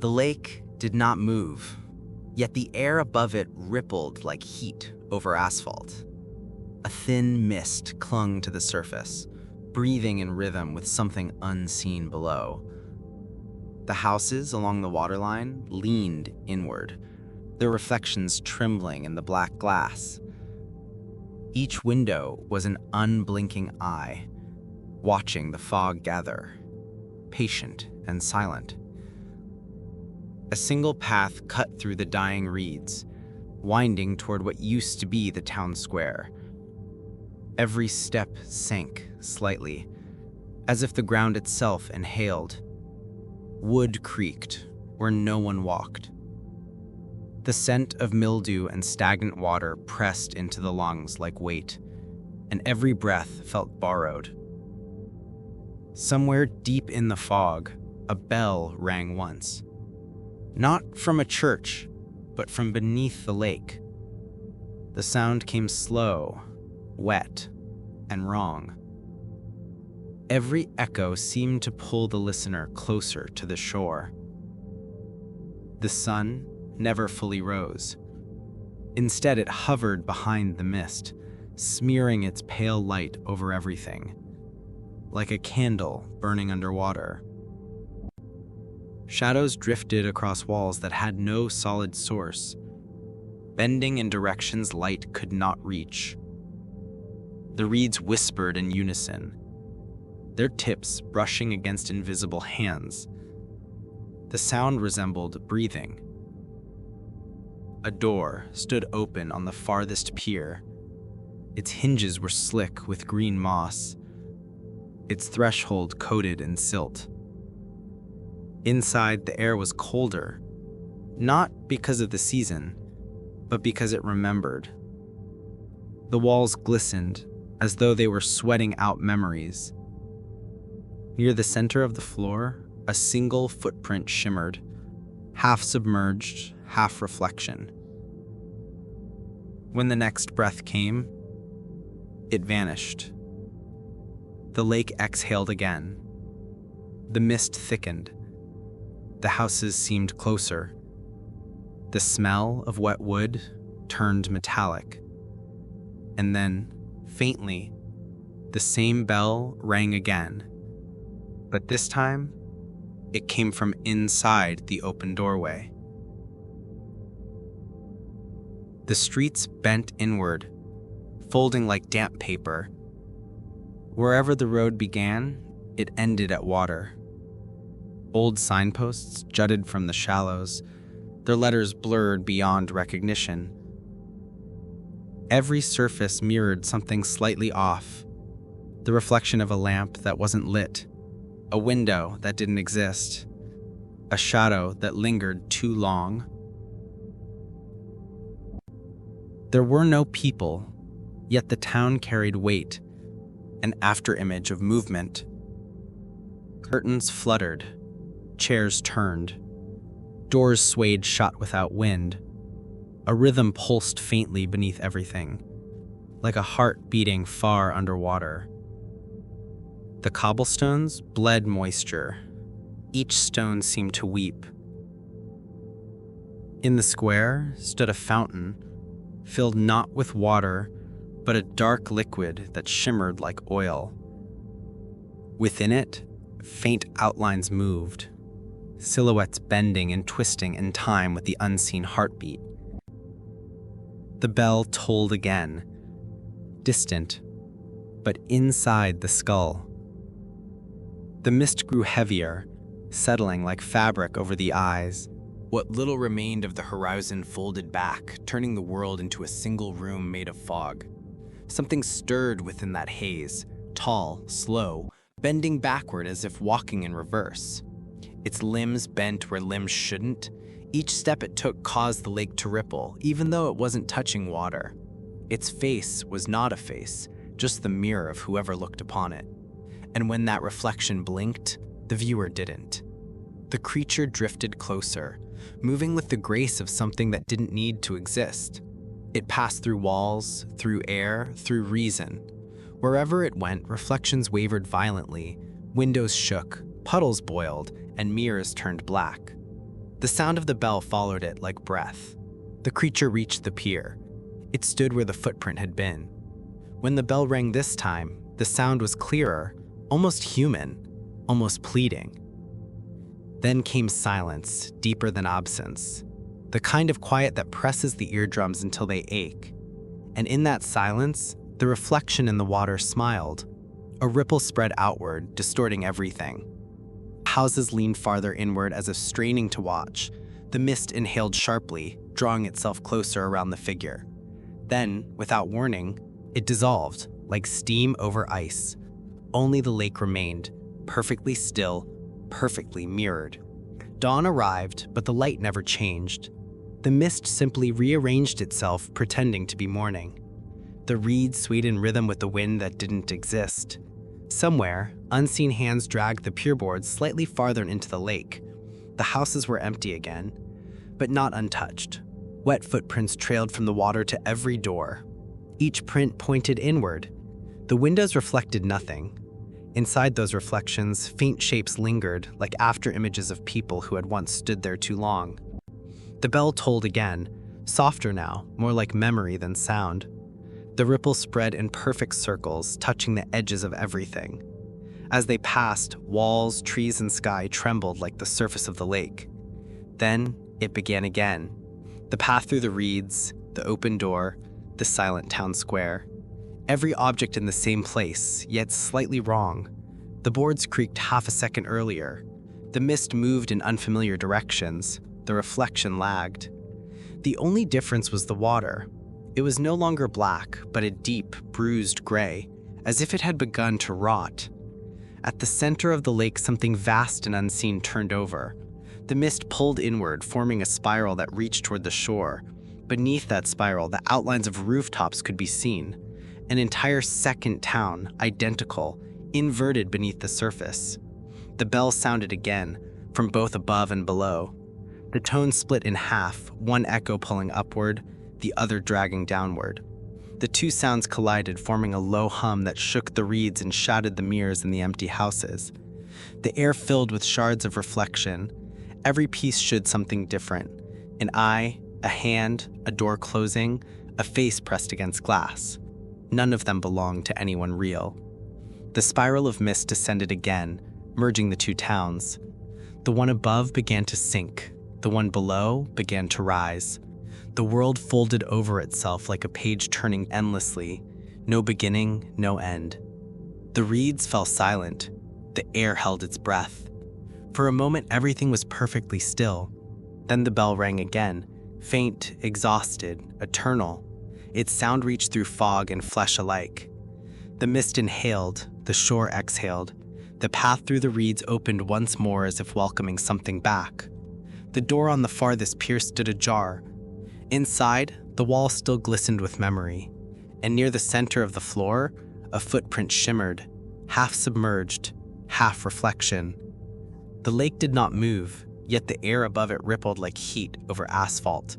The lake did not move, yet the air above it rippled like heat over asphalt. A thin mist clung to the surface, breathing in rhythm with something unseen below. The houses along the waterline leaned inward, their reflections trembling in the black glass. Each window was an unblinking eye, watching the fog gather, patient and silent. A single path cut through the dying reeds, winding toward what used to be the town square. Every step sank slightly, as if the ground itself inhaled. Wood creaked where no one walked. The scent of mildew and stagnant water pressed into the lungs like weight, and every breath felt borrowed. Somewhere deep in the fog, a bell rang once. Not from a church, but from beneath the lake. The sound came slow, wet, and wrong. Every echo seemed to pull the listener closer to the shore. The sun never fully rose. Instead, it hovered behind the mist, smearing its pale light over everything, like a candle burning underwater. Shadows drifted across walls that had no solid source, bending in directions light could not reach. The reeds whispered in unison, their tips brushing against invisible hands. The sound resembled breathing. A door stood open on the farthest pier. Its hinges were slick with green moss, its threshold coated in silt. Inside, the air was colder, not because of the season, but because it remembered. The walls glistened as though they were sweating out memories. Near the center of the floor, a single footprint shimmered, half submerged, half reflection. When the next breath came, it vanished. The lake exhaled again. The mist thickened. The houses seemed closer. The smell of wet wood turned metallic. And then, faintly, the same bell rang again. But this time, it came from inside the open doorway. The streets bent inward, folding like damp paper. Wherever the road began, it ended at water. Old signposts jutted from the shallows, their letters blurred beyond recognition. Every surface mirrored something slightly off, the reflection of a lamp that wasn't lit, a window that didn't exist, a shadow that lingered too long. There were no people, yet the town carried weight, an afterimage of movement. Curtains fluttered, chairs turned, doors swayed shut without wind. A rhythm pulsed faintly beneath everything, like a heart beating far underwater. The cobblestones bled moisture. Each stone seemed to weep. In the square stood a fountain, filled not with water, but a dark liquid that shimmered like oil. Within it, faint outlines moved, silhouettes bending and twisting in time with the unseen heartbeat. The bell tolled again, distant, but inside the skull. The mist grew heavier, settling like fabric over the eyes. What little remained of the horizon folded back, turning the world into a single room made of fog. Something stirred within that haze, tall, slow, bending backward as if walking in reverse. Its limbs bent where limbs shouldn't. Each step it took caused the lake to ripple, even though it wasn't touching water. Its face was not a face, just the mirror of whoever looked upon it. And when that reflection blinked, the viewer didn't. The creature drifted closer, moving with the grace of something that didn't need to exist. It passed through walls, through air, through reason. Wherever it went, reflections wavered violently, windows shook, puddles boiled, and mirrors turned black. The sound of the bell followed it like breath. The creature reached the pier. It stood where the footprint had been. When the bell rang this time, the sound was clearer, almost human, almost pleading. Then came silence, deeper than absence, the kind of quiet that presses the eardrums until they ache. And in that silence, the reflection in the water smiled. A ripple spread outward, distorting everything. Houses leaned farther inward as if straining to watch. The mist inhaled sharply, drawing itself closer around the figure. Then, without warning, it dissolved, like steam over ice. Only the lake remained, perfectly still, perfectly mirrored. Dawn arrived, but the light never changed. The mist simply rearranged itself, pretending to be morning. The reeds swayed in rhythm with the wind that didn't exist. Somewhere, unseen hands dragged the pierboards slightly farther into the lake. The houses were empty again, but not untouched. Wet footprints trailed from the water to every door. Each print pointed inward. The windows reflected nothing. Inside those reflections, faint shapes lingered, like after images of people who had once stood there too long. The bell tolled again, softer now, more like memory than sound. The ripples spread in perfect circles, touching the edges of everything. As they passed, walls, trees, and sky trembled like the surface of the lake. Then it began again. The path through the reeds, the open door, the silent town square. Every object in the same place, yet slightly wrong. The boards creaked half a second earlier. The mist moved in unfamiliar directions. The reflection lagged. The only difference was the water. It was no longer black, but a deep, bruised gray, as if it had begun to rot. At the center of the lake, something vast and unseen turned over. The mist pulled inward, forming a spiral that reached toward the shore. Beneath that spiral, the outlines of rooftops could be seen. An entire second town, identical, inverted beneath the surface. The bell sounded again, from both above and below. The tone split in half, one echo pulling upward, the other dragging downward. The two sounds collided, forming a low hum that shook the reeds and shattered the mirrors in the empty houses. The air filled with shards of reflection. Every piece showed something different. An eye, a hand, a door closing, a face pressed against glass. None of them belonged to anyone real. The spiral of mist descended again, merging the two towns. The one above began to sink. The one below began to rise. The world folded over itself like a page turning endlessly, no beginning, no end. The reeds fell silent. The air held its breath. For a moment, everything was perfectly still. Then the bell rang again, faint, exhausted, eternal. Its sound reached through fog and flesh alike. The mist inhaled, the shore exhaled. The path through the reeds opened once more as if welcoming something back. The door on the farthest pier stood ajar. Inside, the wall still glistened with memory, and near the center of the floor, a footprint shimmered, half submerged, half reflection. The lake did not move, yet the air above it rippled like heat over asphalt.